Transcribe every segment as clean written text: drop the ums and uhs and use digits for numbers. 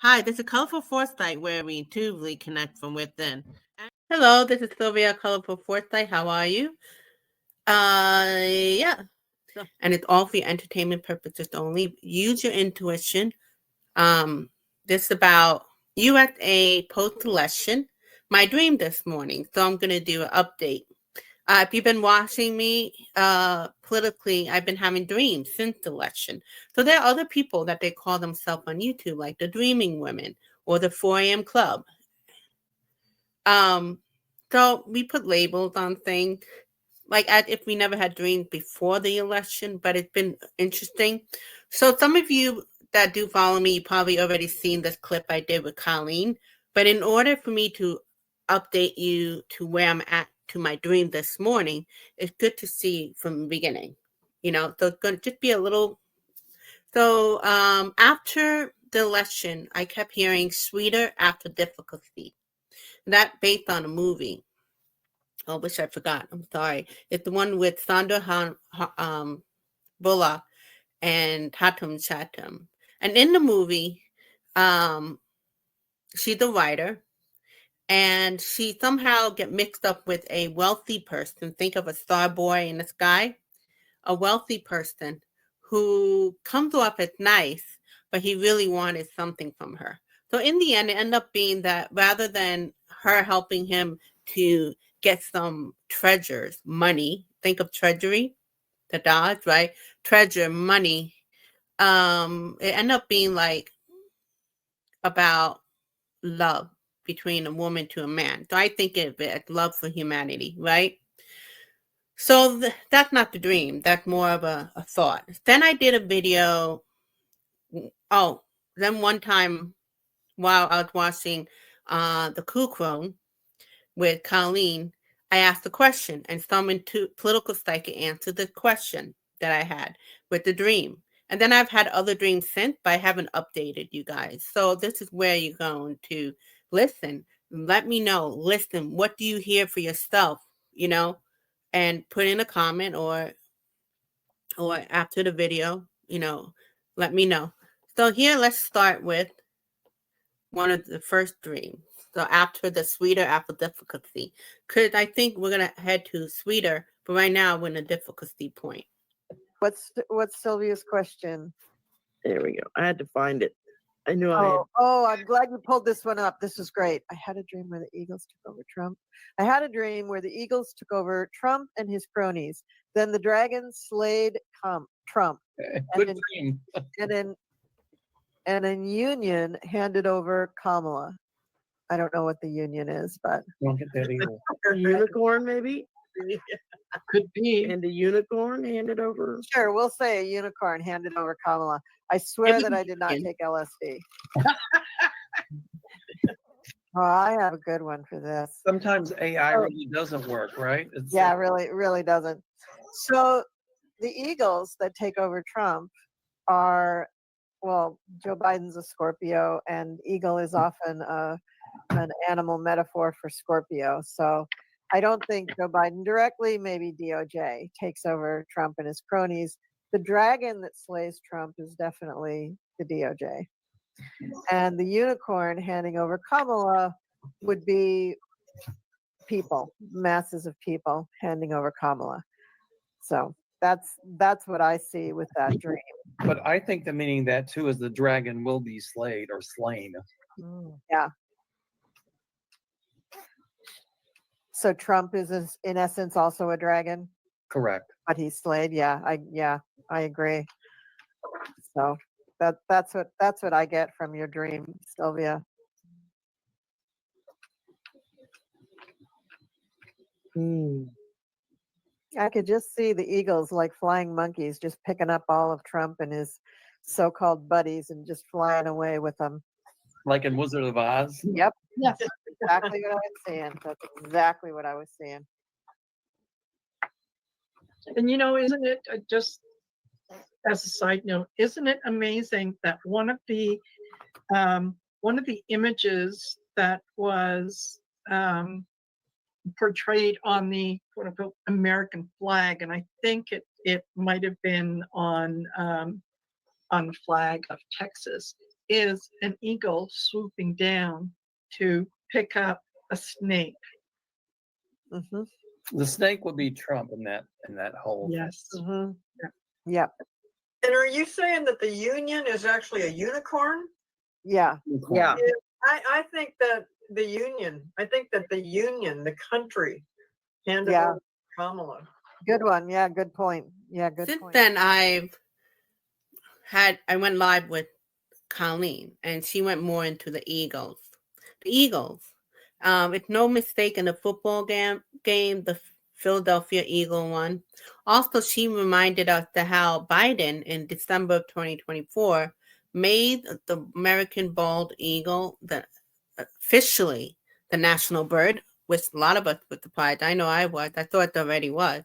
Hi, this is Colorful Foresight, where we intuitively connect from within. Hello, this is Sylvia, Colorful Foresight. How are you? Yeah. And it's all for your entertainment purposes only. Use your intuition. This is about you at a post-election. My dream this morning. So I'm going to do an update. If you've been watching me politically, I've been having dreams since the election. So there are other people that they call themselves on YouTube, like the Dreaming Women or the 4 a.m. Club. So we put labels on things, like as if we never had dreams before the election, but it's been interesting. So some of you that do follow me, you probably already seen this clip I did with Colleen. But in order for me to update you to where I'm at to my dream this morning, it's good to see from the beginning. So it's going to just be a little. So after the election, I kept hearing sweeter after difficulty. That based on a movie. Oh, wish I forgot. I'm sorry. It's the one with Sandra Bullock and Tatum Chatham. And in the movie, she's a writer, and she somehow get mixed up with a wealthy person. Think of a star boy in the sky. A wealthy person who comes off as nice, but he really wanted something from her. So in the end, it ended up being that rather than her helping him to get some treasures, money, think of treasury, the dollars, right? Treasure, money. It ended up being like about love between a woman to a man. So I think of it as love for humanity, right? So that's not the dream. That's more of a thought. Then I did a video. Oh, then one time while I was watching TheCoolCrone with Colleen, I asked a question, and some political psychic answered the question that I had with the dream. And then I've had other dreams since, but I haven't updated you guys. So this is where you're going to listen. Let me know. Listen, what do you hear for yourself? And put in a comment or after the video, let me know. So here, let's start with one of the first dreams. So after the sweeter after difficulty, because I think we're gonna head to sweeter, but right now we're in a difficulty point. What's Sylvia's question? There we go. I had to find it. I knew I'm glad you pulled this one up. This is great. I had a dream where the Eagles took over Trump. I had a dream where the Eagles took over Trump and his cronies. Then the dragon slayed Trump. Good dream. And in Union handed over Kamala. I don't know what the Union is, but Don't get that either. A unicorn, maybe? Could be. And a unicorn handed over. Sure, we'll say a unicorn handed over Kamala. I swear that I did not take LSD. Oh, I have a good one for this. Sometimes AI really doesn't work, right? Yeah, really doesn't. So the Eagles that take over Trump are, well, Joe Biden's a Scorpio, and eagle is often an animal metaphor for Scorpio. So I don't think Joe Biden directly, maybe DOJ, takes over Trump and his cronies. The dragon that slays Trump is definitely the DOJ. And the unicorn handing over Kamala would be people, masses of people handing over Kamala. So that's what I see with that dream. But I think the meaning of that too is the dragon will be slayed or slain. Yeah. So Trump is in essence also a dragon. Correct. But he's slayed. Yeah, I agree. So that's what I get from your dream, Sylvia. I could just see the Eagles like flying monkeys, just picking up all of Trump and his so-called buddies and just flying away with them. Like in Wizard of Oz? Yep. Yes. Exactly what I was seeing. That's exactly what I was seeing. And isn't it just as a side note, isn't it amazing that one of the images that was portrayed on the quote unquote American flag, and I think it might have been on the flag of Texas, is an eagle swooping down to pick up a snake. Mm-hmm. The snake would be Trump in that whole. Yes. Mm-hmm. Yeah. Yep. And are you saying that the union is actually a unicorn? Yeah. Yeah. I think that the union, the country, handed Yeah. over to Kamala. Good one. Yeah. Good point. Yeah. Good Since point. then, I went live with Colleen, and she went more into the Eagles. The Eagles. It's no mistake in the football game, the Philadelphia Eagle won. Also, she reminded us to how Biden in December of 2024 made the American bald eagle officially the national bird, which a lot of us were surprised. I know I was. I thought it already was.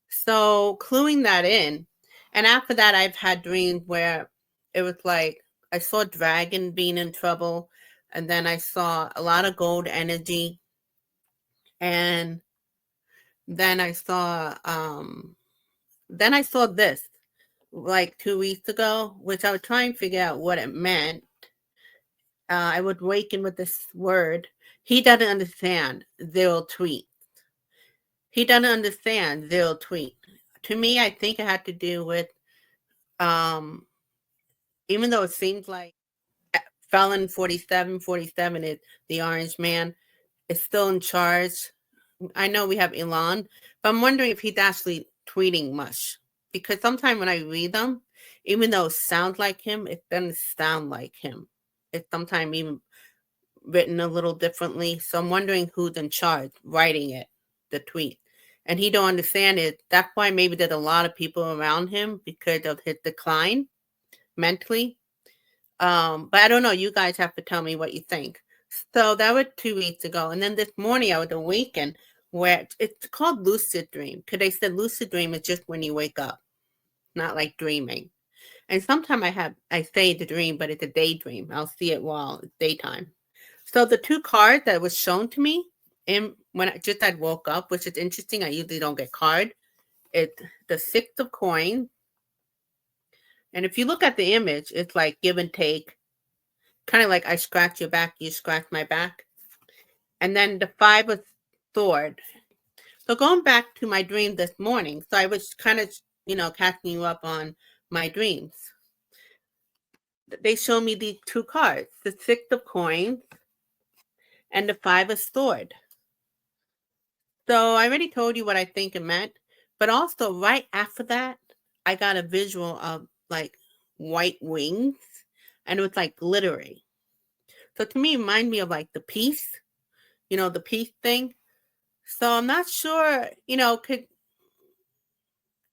So cluing that in, and after that, I've had dreams where it was like I saw dragon being in trouble, and then I saw a lot of gold energy, and then I saw this like 2 weeks ago, which I was trying to figure out what it meant. I would waken with this word. He doesn't understand. They'll tweet. He doesn't understand. They'll tweet. To me, I think it had to do with even though it seems like felon 47 is the orange man, is still in charge. I know we have Elon, but I'm wondering if he's actually tweeting much. Because sometimes when I read them, even though it sounds like him, it doesn't sound like him. It's sometimes even written a little differently. So I'm wondering who's in charge writing it, the tweet. And he don't understand it. That's why maybe there's a lot of people around him because of his decline mentally. But I don't know. You guys have to tell me what you think. So that was 2 weeks ago. And then this morning I was awakened where it's called lucid dream. Because they said lucid dream is just when you wake up, not like dreaming. And sometimes I say the dream, but it's a daydream. I'll see it while it's daytime. So the two cards that was shown to me when I woke up, which is interesting. I usually don't get card. It's the 6 of coins. And if you look at the image, it's like give and take. Kind of like I scratch your back, you scratch my back. And then the 5 of sword. So going back to my dream this morning, so I was kind of, catching you up on my dreams. They show me these two cards, the 6 of coins and the 5 of sword. So I already told you what I think it meant, but also right after that, I got a visual of like white wings, and it was like glittery. So to me, it reminded me of like the peace, the peace thing. So I'm not sure,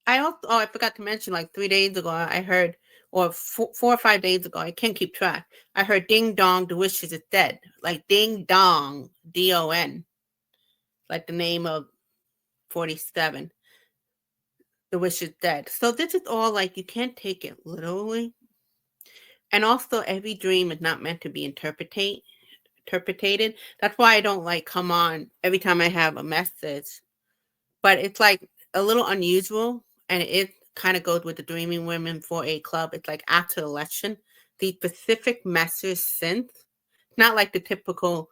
I forgot to mention, like 3 days ago, I heard, or 4 or 5 days ago, I can't keep track. I heard ding dong, the wishes is dead. Like ding dong, D-O-N, like the name of 47. The wish is dead. So this is all like, you can't take it literally. And also every dream is not meant to be interpreted. That's why I don't like come on every time I have a message. But it's like a little unusual, and it kind of goes with the Dreaming Women 4A Club. It's like after the election, the specific message sent, not like the typical,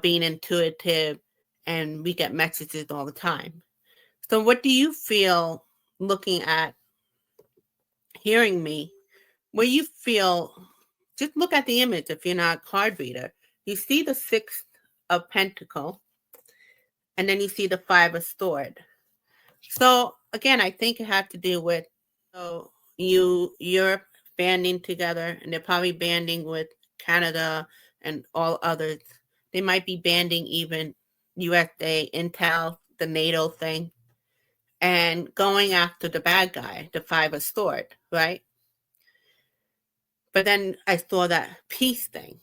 being intuitive and we get messages all the time. So what do you feel looking at hearing me? Where you feel, just look at the image if you're not a card reader. You see the 6 of Pentacle, and then you see the 5 of Sword. So again, I think it had to do with Europe banding together, and they're probably banding with Canada and all others. They might be banding even USA, Intel, the NATO thing, and going after the bad guy, the 5 of Sword, right? But then I saw that peace thing.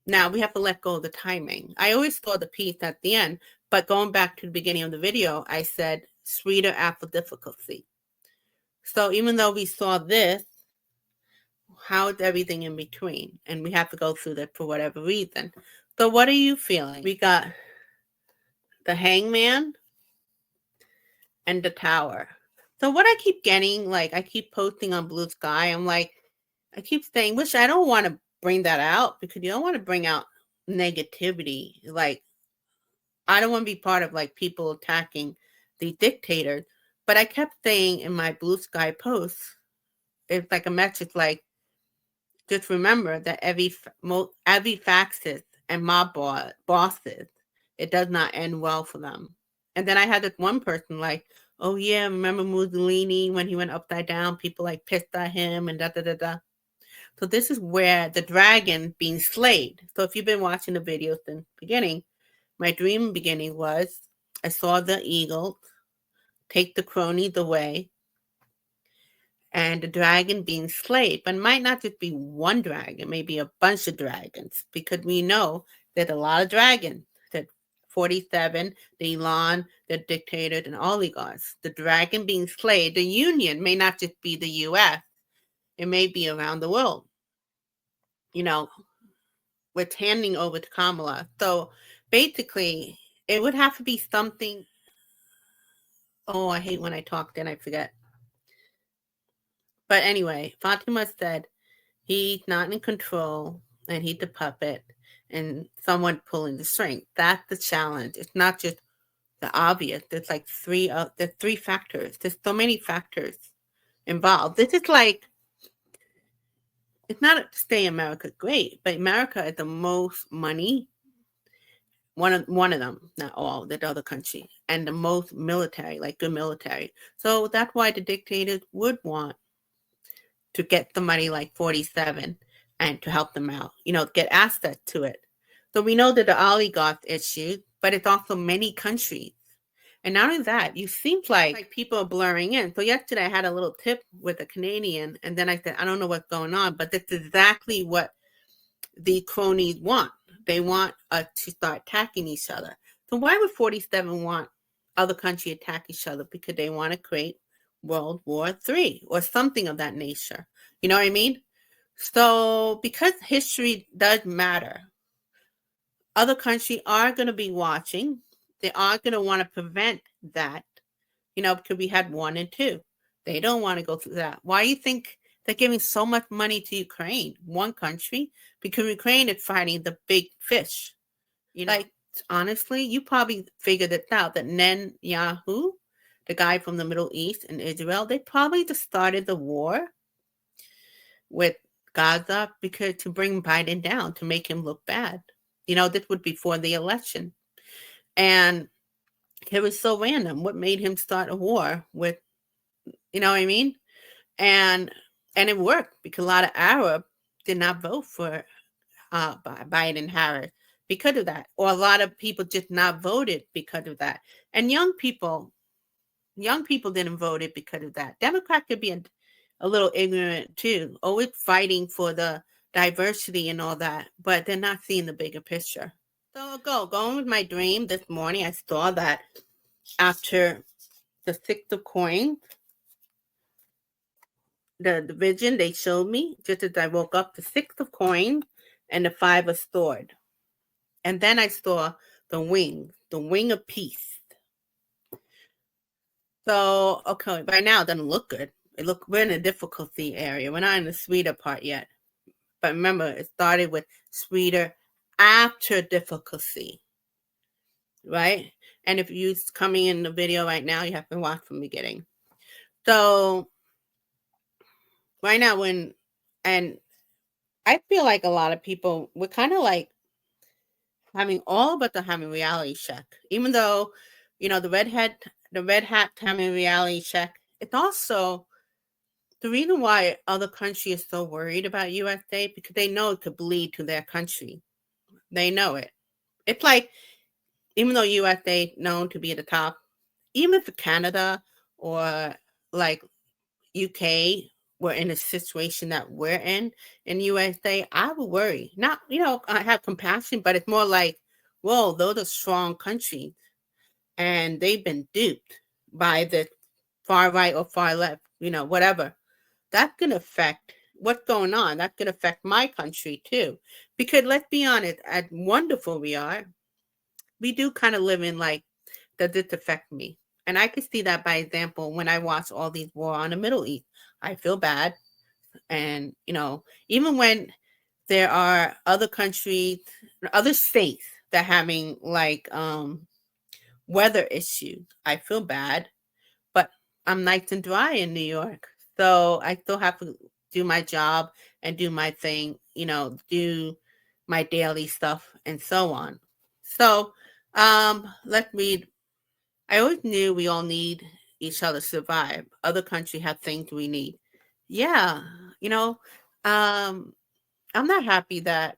Now we have to let go of the timing. I always saw the peace at the end, but going back to the beginning of the video, I said sweeter after difficulty. So even though we saw this, how is everything in between? And we have to go through that for whatever reason. So what are you feeling? We got the Hangman and the Tower. So what I keep getting, like I keep posting on Bluesky, I'm like, I keep saying, I don't want to bring that out because you don't want to bring out negativity. Like, I don't want to be part of like people attacking the dictators. But I kept saying in my Blue Sky posts, it's like a message like, just remember that every fascist and mob bosses, it does not end well for them. And then I had this one person like, oh yeah, remember Mussolini when he went upside down? People like pissed at him and da da da da. So this is where the dragon being slayed. So if you've been watching the videos in the beginning, my dream beginning was I saw the eagle take the cronies away and the dragon being slayed. But it might not just be one dragon, maybe a bunch of dragons, because we know there's a lot of dragons. That 47, the Elon, the dictators, and oligarchs. The dragon being slayed, the union may not just be the US, it may be around the world. You know, with handing over to Kamala. So basically, it would have to be something. Oh, I hate when I talk, then I forget. But anyway, Fatima said he's not in control and he's the puppet and someone pulling the string. That's the challenge. It's not just the obvious. There's like there's three factors. There's so many factors involved. This is like, it's not to say America great, but America is the most money. One of them, not all, the other country, and the most military, like good military. So that's why the dictators would want to get somebody like 47 and to help them out, get access to it. So we know that the oligarch issue, but it's also many countries. And not only that, you seem like people are blurring in. So yesterday I had a little tip with a Canadian, and then I said, I don't know what's going on, but that's exactly what the cronies want. They want us to start attacking each other. So why would 47 want other countries attack each other? Because they want to create World War III or something of that nature. You know what I mean? So because history does matter, other countries are going to be watching. They are going to want to prevent that, because we had 1 and 2. They don't want to go through that. Why do you think they're giving so much money to Ukraine, one country? Because Ukraine is fighting the big fish. Like, honestly, you probably figured it out that Netanyahu, the guy from the Middle East and Israel, they probably just started the war with Gaza because to bring Biden down, to make him look bad. This would be before the election. And it was so random. What made him start a war with, you know what I mean? And it worked because a lot of Arabs did not vote for Biden Harris because of that. Or a lot of people just not voted because of that. And young people didn't vote it because of that. Democrats could be a little ignorant too, always fighting for the diversity and all that, but they're not seeing the bigger picture. So going with my dream this morning, I saw that after the 6 of coins, the vision they showed me, just as I woke up, the 6 of coins and the 5 of sword. And then I saw the wing of peace. So, okay, right now it doesn't look good. We're in a difficulty area. We're not in the sweeter part yet. But remember, it started with sweeter after difficulty, right? And if you're coming in the video right now, you have to watch from the beginning. So right now, and I feel like a lot of people, we're kind of like having reality check. Even though, the red hat having reality check, it's also the reason why other countries are so worried about USA, because they know it could bleed to their country. They know it. It's like, even though USA known to be at the top, even if Canada or like UK were in a situation that we're in USA, I would worry. Not, I have compassion, but it's more like, whoa, those are strong countries. And they've been duped by the far right or far left, whatever. That's going to affect what's going on. That's going to affect my country too. Because let's be honest, as wonderful we are, we do kind of live in like, does this affect me? And I could see that by example when I watch all these war on the Middle East. I feel bad. And, even when there are other countries, other states that having like weather issues. I feel bad, but I'm nice and dry in New York. So I still have to do my job and do my thing, do my daily stuff and so on. So let's read. I always knew we all need each other to survive. Other countries have things we need. Yeah, I'm not happy that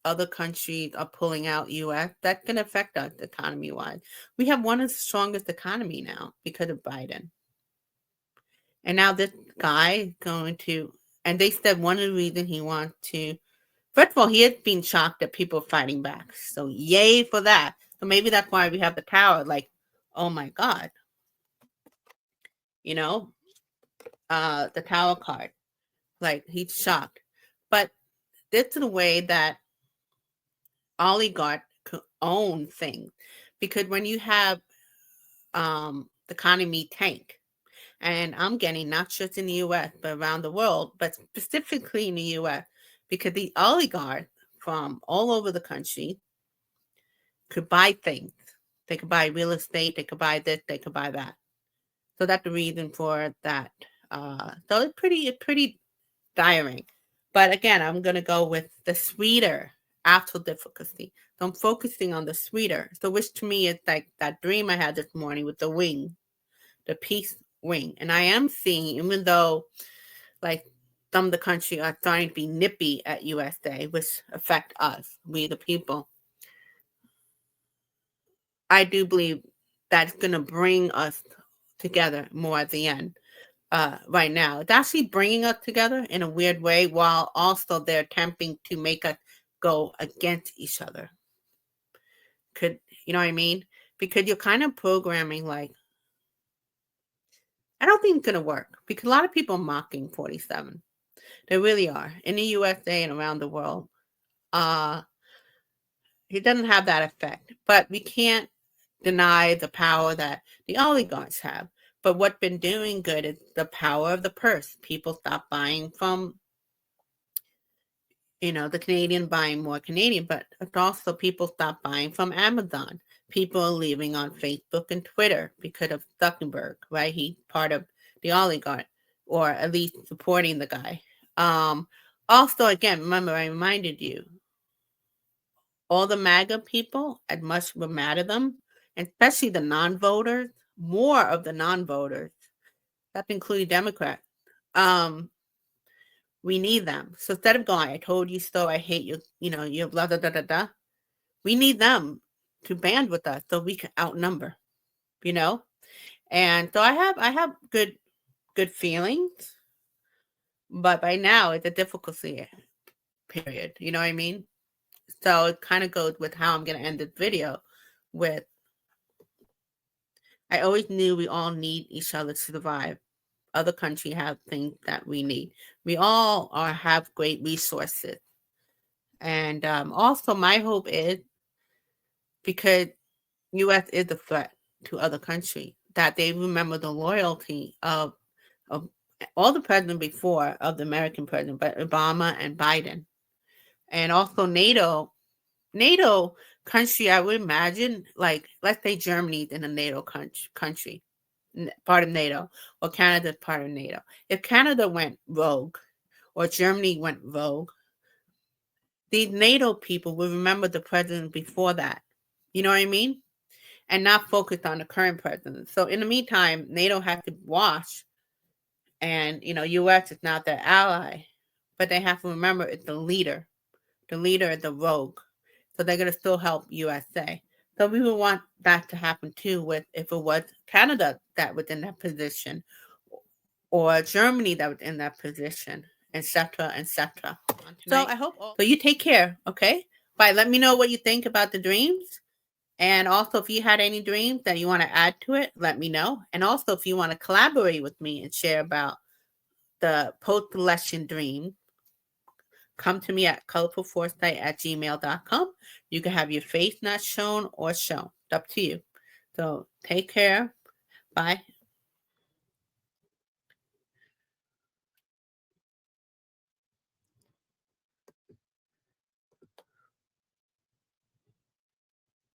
other countries are pulling out US. That can affect us economy wise. We have one of the strongest economy now because of Biden. And now this guy is going to, and they said one of the reasons he wants to, first of all, he has been shocked that people are fighting back. So yay for that. So maybe that's why we have the tower. Like, oh my God, you know, the tower card. Like he's shocked. But this is the way that oligarchs own things. Because when you have the economy tank, and I'm getting not just in the US, but around the world, but specifically in the US, because the oligarchs from all over the country could buy things. They could buy real estate, they could buy this, they could buy that. So that's the reason for that. So it's pretty tiring. But again, I'm gonna go with the sweeter actual difficulty. So I'm focusing on the sweeter. So which to me is like that dream I had this morning with the wing, the peace wing. And I am seeing, even though like some of the country are starting to be nippy at USA, which affect us, we the people, I do believe that's going to bring us together more at the end. Right now, it's actually bringing us together in a weird way, while also they're attempting to make us go against each other. You know what I mean? Because you're kind of programming like, I don't think it's going to work because a lot of people are mocking 47. They really are in the USA and around the world. It doesn't have that effect, but we can't deny the power that the oligarchs have. But what's been doing good is the power of the purse. People stop buying from, the Canadian buying more Canadian, but it's also people stop buying from Amazon. People are leaving on Facebook and Twitter because of Zuckerberg, right? He's part of the oligarch, or at least supporting the guy. Also, again, remember I reminded you, all the MAGA people, as much we're mad at them, and especially the non-voters, more of the non-voters, that's including Democrats, we need them. So instead of going, I told you so, I hate you, you're blah, blah, blah, blah, blah, we need them to band with us so we can outnumber, And so I have good feelings, but by now it's a difficulty period. You know what I mean? So it kind of goes with how I'm going to end this video with, I always knew we all need each other to survive. Other countries have things that we need. We all have great resources. And also my hope is, because U.S. is a threat to other countries, that they remember the loyalty of all the presidents before, of the American president, but Obama and Biden. And also NATO country, I would imagine, like, let's say Germany's in a NATO country, part of NATO, or Canada's part of NATO. If Canada went rogue, or Germany went rogue, these NATO people will remember the president before that. You know what I mean? And not focus on the current president. So in the meantime, NATO has to wash, and U.S. is not their ally, but they have to remember it's the leader. The leader is the rogue. So they're going to still help USA. So we would want that to happen too, with if it was Canada that was in that position, or Germany that was in that position, etc., etc. So I hope. So you take care, okay? Bye. Let me know what you think about the dreams. And also, if you had any dreams that you want to add to it, let me know. And also, if you want to collaborate with me and share about the post-election dream, come to me at colorfulforesight@gmail.com. You can have your face not shown or shown. It's up to you. So take care. Bye.